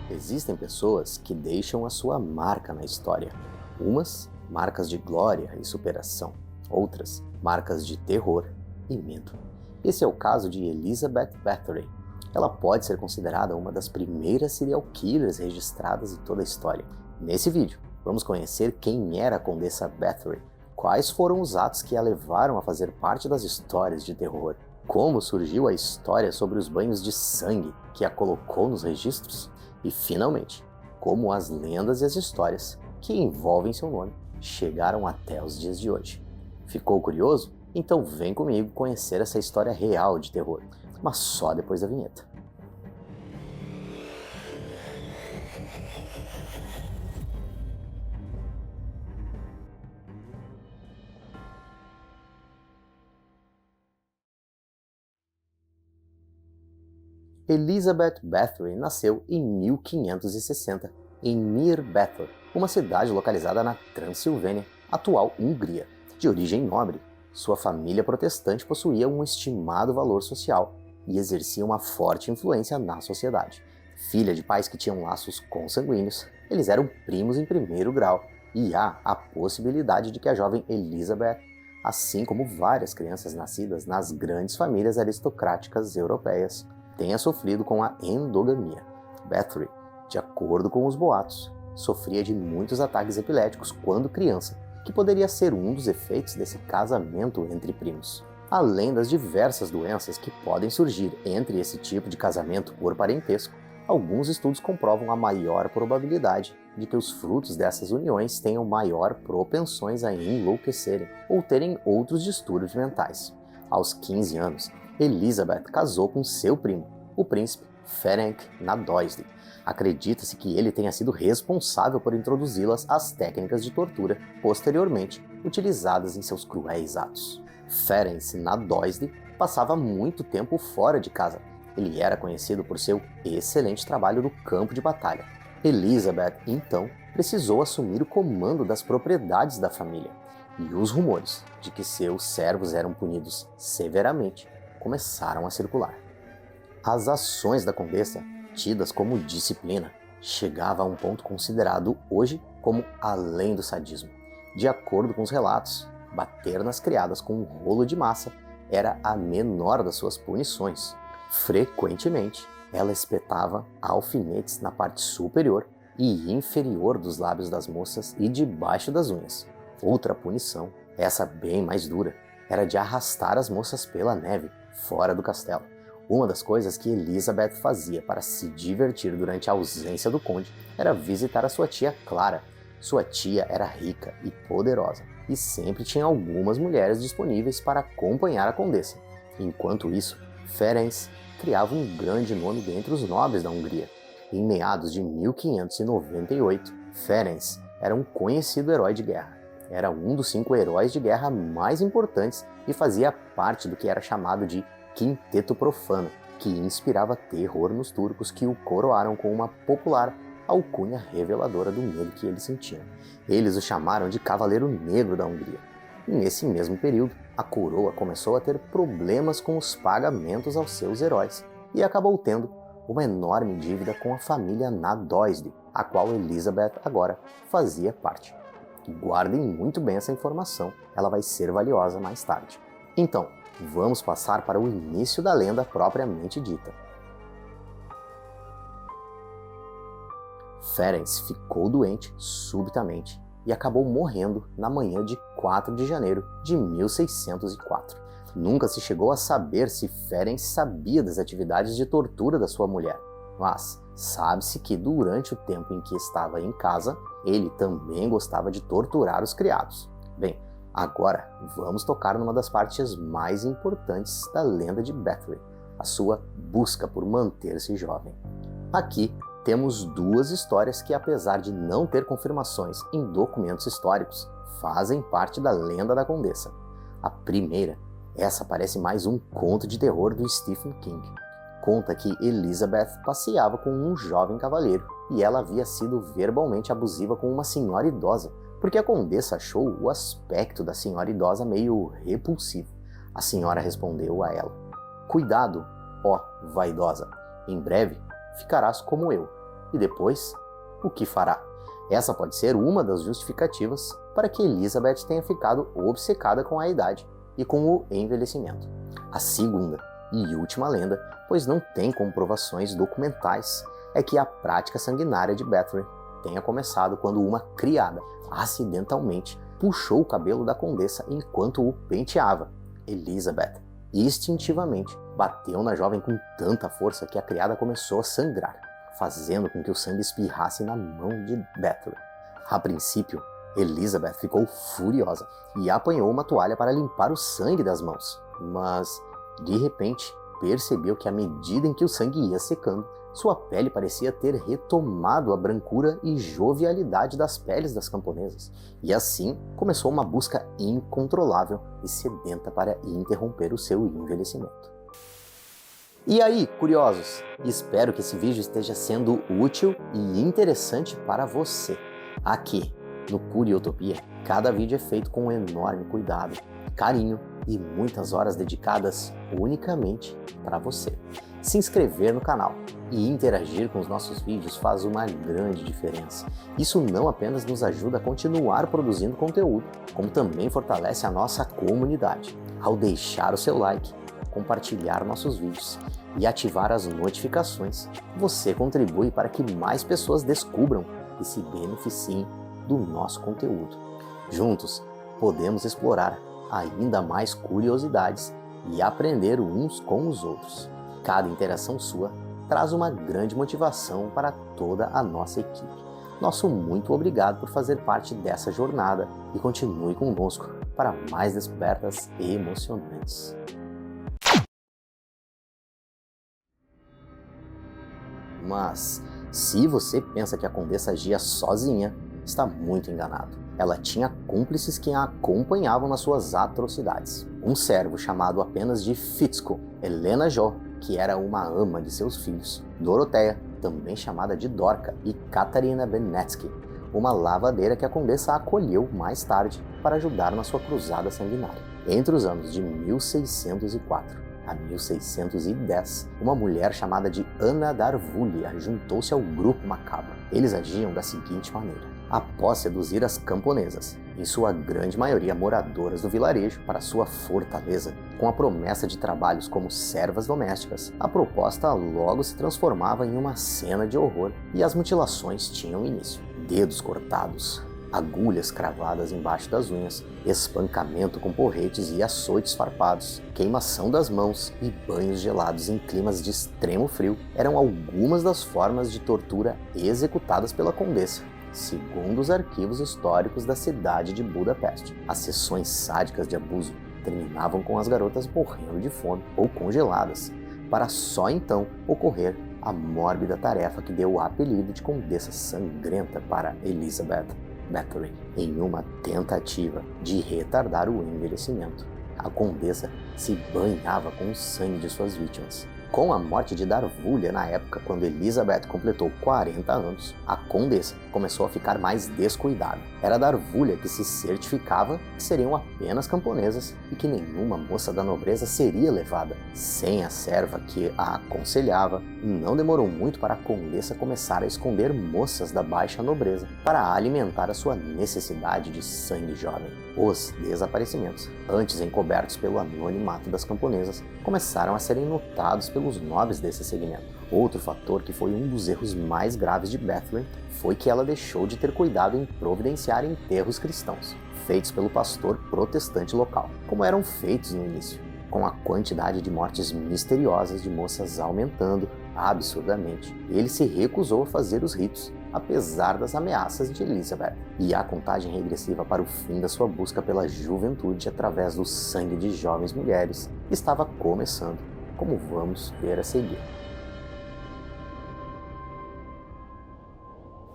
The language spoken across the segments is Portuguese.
Existem pessoas que deixam a sua marca na história. Umas, marcas de glória e superação. Outras, marcas de terror e medo. Esse é o caso de Elizabeth Bathory. Ela pode ser considerada uma das primeiras serial killers registradas em toda a história. Nesse vídeo, vamos conhecer quem era a Condessa Bathory, quais foram os atos que a levaram a fazer parte das histórias de terror, como surgiu a história sobre os banhos de sangue que a colocou nos registros e, finalmente, como as lendas e as histórias que envolvem seu nome chegaram até os dias de hoje. Ficou curioso? Então vem comigo conhecer essa história real de terror, mas só depois da vinheta. Elizabeth Bathory nasceu em 1560, em Nyírbátor, uma cidade localizada na Transilvânia, atual Hungria. De origem nobre, sua família protestante possuía um estimado valor social e exercia uma forte influência na sociedade. Filha de pais que tinham laços consanguíneos, eles eram primos em primeiro grau, e há a possibilidade de que a jovem Elizabeth, assim como várias crianças nascidas nas grandes famílias aristocráticas europeias, tenha sofrido com a endogamia. Bathory, de acordo com os boatos, sofria de muitos ataques epiléticos quando criança, que poderia ser um dos efeitos desse casamento entre primos. Além das diversas doenças que podem surgir entre esse tipo de casamento por parentesco, alguns estudos comprovam a maior probabilidade de que os frutos dessas uniões tenham maior propensões a enlouquecerem ou terem outros distúrbios mentais. Aos 15 anos, Elizabeth casou com seu primo, o príncipe Ferenc Nadolsky. Acredita-se que ele tenha sido responsável por introduzi-las às técnicas de tortura posteriormente utilizadas em seus cruéis atos. Ferenc Nadolsky passava muito tempo fora de casa. Ele era conhecido por seu excelente trabalho no campo de batalha. Elizabeth, então, precisou assumir o comando das propriedades da família, e os rumores de que seus servos eram punidos severamente começaram a circular. As ações da condessa, tidas como disciplina, chegavam a um ponto considerado hoje como além do sadismo. De acordo com os relatos, bater nas criadas com um rolo de massa era a menor das suas punições. Frequentemente, ela espetava alfinetes na parte superior e inferior dos lábios das moças e debaixo das unhas. Outra punição, essa bem mais dura, era de arrastar as moças pela neve, fora do castelo. Uma das coisas que Elizabeth fazia para se divertir durante a ausência do conde era visitar a sua tia Clara. Sua tia era rica e poderosa, e sempre tinha algumas mulheres disponíveis para acompanhar a condessa. Enquanto isso, Ferenc criava um grande nome dentre os nobres da Hungria. Em meados de 1598, Ferenc era um conhecido herói de guerra. Era um dos 5 heróis de guerra mais importantes e fazia parte do que era chamado de Quinteto Profano, que inspirava terror nos turcos que o coroaram com uma popular alcunha reveladora do medo que eles sentiam. Eles o chamaram de Cavaleiro Negro da Hungria. E nesse mesmo período, a coroa começou a ter problemas com os pagamentos aos seus heróis e acabou tendo uma enorme dívida com a família Nadolsky, a qual Elizabeth agora fazia parte. Guardem muito bem essa informação, ela vai ser valiosa mais tarde. Então, vamos passar para o início da lenda propriamente dita. Ferenc ficou doente subitamente e acabou morrendo na manhã de 4 de janeiro de 1604. Nunca se chegou a saber se Ferenc sabia das atividades de tortura da sua mulher, mas sabe-se que durante o tempo em que estava em casa, ele também gostava de torturar os criados. Bem, agora vamos tocar numa das partes mais importantes da lenda de Bathory, a sua busca por manter-se jovem. Aqui temos duas histórias que, apesar de não ter confirmações em documentos históricos, fazem parte da lenda da condessa. A primeira, essa parece mais um conto de terror do Stephen King. Conta que Elizabeth passeava com um jovem cavalheiro e ela havia sido verbalmente abusiva com uma senhora idosa, porque a condessa achou o aspecto da senhora idosa meio repulsivo. A senhora respondeu a ela: "Cuidado, ó vaidosa, em breve ficarás como eu, E depois, o que fará? Essa pode ser uma das justificativas para que Elizabeth tenha ficado obcecada com a idade e com o envelhecimento. A segunda e última lenda, pois não tem comprovações documentais, é que a prática sanguinária de Bathory tenha começado quando uma criada acidentalmente puxou o cabelo da condessa enquanto o penteava. Elizabeth instintivamente bateu na jovem com tanta força que a criada começou a sangrar, fazendo com que o sangue espirrasse na mão de Bathory. A princípio, Elizabeth ficou furiosa e apanhou uma toalha para limpar o sangue das mãos, mas de repente percebeu que à medida em que o sangue ia secando, sua pele parecia ter retomado a brancura e jovialidade das peles das camponesas, e assim começou uma busca incontrolável e sedenta para interromper o seu envelhecimento. E aí, curiosos? Espero que esse vídeo esteja sendo útil e interessante para você. Aqui, no Curiotopia, cada vídeo é feito com um enorme cuidado, carinho e muitas horas dedicadas unicamente para você. Se inscrever no canal e interagir com os nossos vídeos faz uma grande diferença. Isso não apenas nos ajuda a continuar produzindo conteúdo, como também fortalece a nossa comunidade. Ao deixar o seu like, compartilhar nossos vídeos e ativar as notificações, você contribui para que mais pessoas descubram e se beneficiem do nosso conteúdo. Juntos, podemos explorar ainda mais curiosidades e aprender uns com os outros. Cada interação sua traz uma grande motivação para toda a nossa equipe. Nosso muito obrigado por fazer parte dessa jornada e continue conosco para mais descobertas emocionantes. Mas, se você pensa que a condessa agia sozinha, está muito enganado. Ela tinha cúmplices que a acompanhavam nas suas atrocidades. Um servo chamado apenas de Fitzco, Helena Jo, que era uma ama de seus filhos, Doroteia, também chamada de Dorca, e Katarina Benetsky, uma lavadeira que a condessa acolheu mais tarde para ajudar na sua cruzada sanguinária. Entre os anos de 1604 a 1610, uma mulher chamada de Ana Darvulia juntou-se ao grupo macabro. Eles agiam da seguinte maneira. Após seduzir as camponesas, em sua grande maioria moradoras do vilarejo, para sua fortaleza, com a promessa de trabalhos como servas domésticas, a proposta logo se transformava em uma cena de horror e as mutilações tinham início. Dedos cortados, agulhas cravadas embaixo das unhas, espancamento com porretes e açoites farpados, queimação das mãos e banhos gelados em climas de extremo frio eram algumas das formas de tortura executadas pela condessa, segundo os arquivos históricos da cidade de Budapeste. As sessões sádicas de abuso terminavam com as garotas morrendo de fome ou congeladas, para só então ocorrer a mórbida tarefa que deu o apelido de Condessa Sangrenta para Elizabeth Bathory. Em uma tentativa de retardar o envelhecimento, a condessa se banhava com o sangue de suas vítimas. Com a morte de Darvulia na época quando Elizabeth completou 40 anos, a condessa começou a ficar mais descuidada. Era Darvulia que se certificava que seriam apenas camponesas e que nenhuma moça da nobreza seria levada. Sem a serva que a aconselhava, não demorou muito para a condessa começar a esconder moças da baixa nobreza para alimentar a sua necessidade de sangue jovem. Os desaparecimentos, antes encobertos pelo anonimato das camponesas, começaram a serem notados pelos nobres desse segmento. Outro fator que foi um dos erros mais graves de Bathory foi que ela deixou de ter cuidado em providenciar enterros cristãos, feitos pelo pastor protestante local, como eram feitos no início, com a quantidade de mortes misteriosas de moças aumentando absurdamente. Ele se recusou a fazer os ritos, apesar das ameaças de Elizabeth, e a contagem regressiva para o fim da sua busca pela juventude através do sangue de jovens mulheres estava começando, como vamos ver a seguir.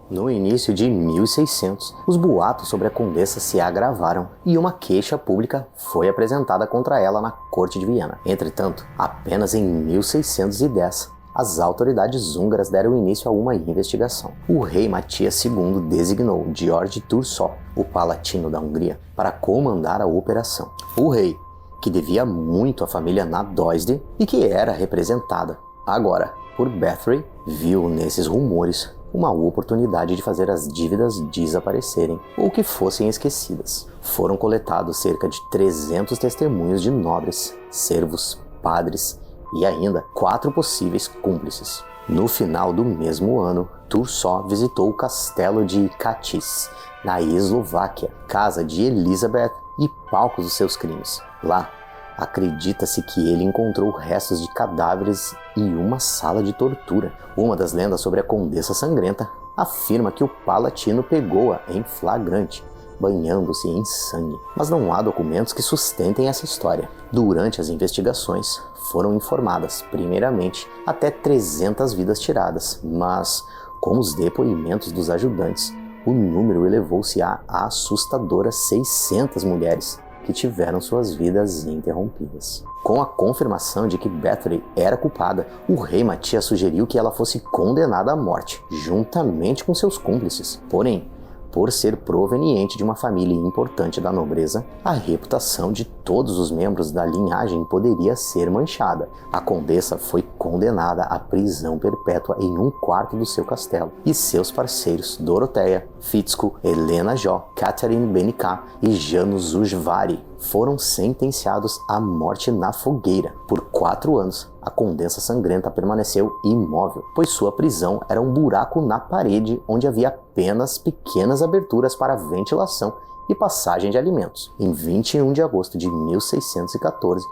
No início de 1600, os boatos sobre a condessa se agravaram e uma queixa pública foi apresentada contra ela na corte de Viena. Entretanto, apenas em 1610, as autoridades húngaras deram início a uma investigação. O rei Matias II designou George Thurzó, o palatino da Hungria, para comandar a operação. O rei, que devia muito à família Nadojdi e que era representada agora por Bathory, viu nesses rumores uma oportunidade de fazer as dívidas desaparecerem ou que fossem esquecidas. Foram coletados cerca de 300 testemunhos de nobres, servos, padres e ainda 4 possíveis cúmplices. No final do mesmo ano, Thurzó visitou o castelo de Katice, na Eslováquia, casa de Elizabeth e palco dos seus crimes. Lá, acredita-se que ele encontrou restos de cadáveres e uma sala de tortura. Uma das lendas sobre a Condessa Sangrenta afirma que o Palatino pegou-a em flagrante, banhando-se em sangue. Mas não há documentos que sustentem essa história. Durante as investigações, foram informadas, primeiramente, até 300 vidas tiradas, mas, com os depoimentos dos ajudantes, o número elevou-se a assustadoras 600 mulheres que tiveram suas vidas interrompidas. Com a confirmação de que Bathory era culpada, o rei Matias sugeriu que ela fosse condenada à morte, juntamente com seus cúmplices. Porém, por ser proveniente de uma família importante da nobreza, a reputação de todos os membros da linhagem poderia ser manchada. A condessa foi condenada à prisão perpétua em um quarto do seu castelo, e seus parceiros Doroteia, Fitzko, Helena Jó, Catherine Benicá e Janus Ujvari foram sentenciados à morte na fogueira. Por 4 anos, a Condessa Sangrenta permaneceu imóvel, pois sua prisão era um buraco na parede onde havia apenas pequenas aberturas para ventilação e passagem de alimentos. Em 21 de agosto de 1614,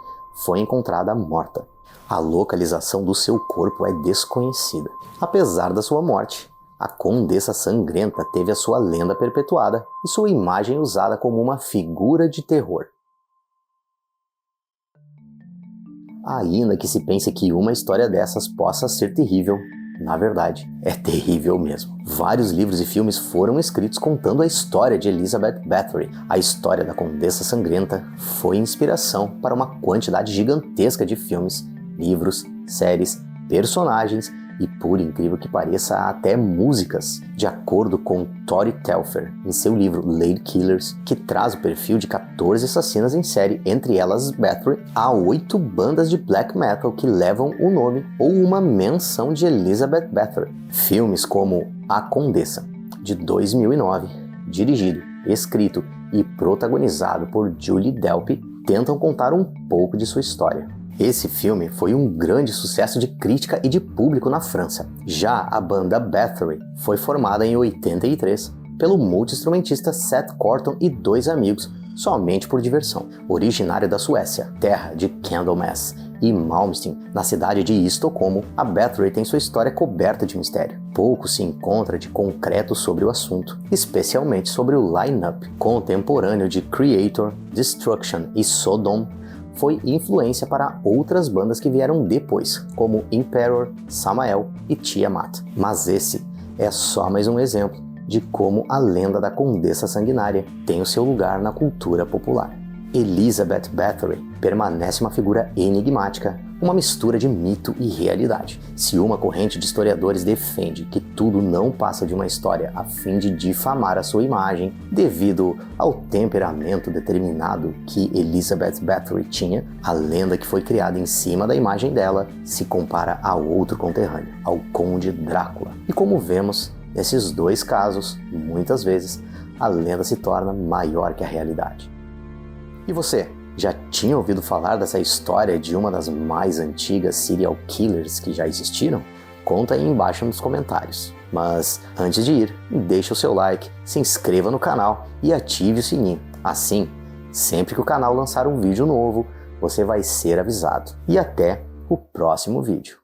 foi encontrada morta. A localização do seu corpo é desconhecida. Apesar da sua morte, a Condessa Sangrenta teve a sua lenda perpetuada e sua imagem usada como uma figura de terror. Ainda que se pense que uma história dessas possa ser terrível, na verdade, é terrível mesmo. Vários livros e filmes foram escritos contando a história de Elizabeth Bathory. A história da Condessa Sangrenta foi inspiração para uma quantidade gigantesca de filmes, livros, séries, personagens e, por incrível que pareça, até músicas. De acordo com Tori Telfer, em seu livro Lady Killers, que traz o perfil de 14 assassinas em série, entre elas Bathory, há 8 bandas de black metal que levam o nome ou uma menção de Elizabeth Bathory. Filmes como A Condessa, de 2009, dirigido, escrito e protagonizado por Julie Delpy, tentam contar um pouco de sua história. Esse filme foi um grande sucesso de crítica e de público na França. Já a banda Bathory foi formada em 83 pelo multi-instrumentista Seth Corton e 2 amigos, somente por diversão. Originário da Suécia, terra de Candlemass e Malmsteen, na cidade de Estocolmo, a Bathory tem sua história coberta de mistério. Pouco se encontra de concreto sobre o assunto, especialmente sobre o line-up contemporâneo de Creator, Destruction e Sodom. Foi influência para outras bandas que vieram depois, como Emperor, Samael e Tiamat. Mas esse é só mais um exemplo de como a lenda da Condessa Sanguinária tem o seu lugar na cultura popular. Elizabeth Bathory permanece uma figura enigmática, uma mistura de mito e realidade. Se uma corrente de historiadores defende que tudo não passa de uma história a fim de difamar a sua imagem, devido ao temperamento determinado que Elizabeth Bathory tinha, a lenda que foi criada em cima da imagem dela se compara a outro conterrâneo, ao Conde Drácula. E como vemos, nesses 2 casos, muitas vezes, a lenda se torna maior que a realidade. E você, já tinha ouvido falar dessa história de uma das mais antigas serial killers que já existiram? Conta aí embaixo nos comentários. Mas antes de ir, deixa o seu like, se inscreva no canal e ative o sininho. Assim, sempre que o canal lançar um vídeo novo, você vai ser avisado. E até o próximo vídeo.